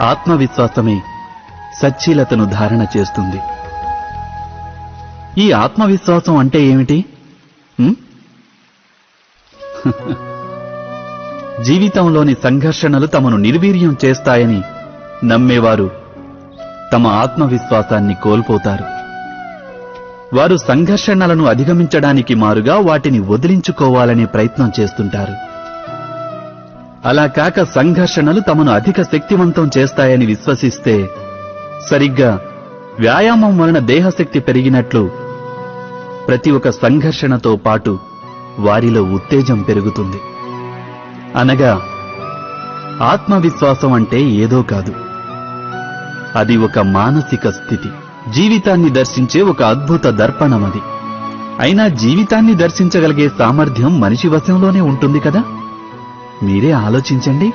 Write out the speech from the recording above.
ఆత్మవిశ్వాసమే సచ్చీలతను ధారణ చేస్తుంది. ఈ ఆత్మవిశ్వాసం అంటే ఏమిటి? జీవితంలోని సంఘర్షణలు తమను నిర్వీర్యం చేస్తాయని నమ్మేవారు తమ ఆత్మవిశ్వాసాన్ని కోల్పోతారు. వారు సంఘర్షణలను అధిగమించడానికి మారుగా వాటిని వదిలించుకోవాలనే ప్రయత్నం చేస్తుంటారు. అలా కాక సంఘర్షణలు తమను అధిక శక్తివంతం చేస్తాయని విశ్వసిస్తే సరిగ్గా వ్యాయామం వలన దేహశక్తి పెరిగినట్లు ప్రతి ఒక్క సంఘర్షణతో పాటు వారిలో ఉత్తేజం పెరుగుతుంది. అనగా ఆత్మవిశ్వాసం అంటే ఏదో కాదు, అది ఒక మానసిక స్థితి, జీవితాన్ని దర్శించే ఒక అద్భుత దర్పణమది. అయినా జీవితాన్ని దర్శించగలిగే సామర్థ్యం మనిషి వశంలోనే ఉంటుంది కదా. మీరే ఆలోచించండి.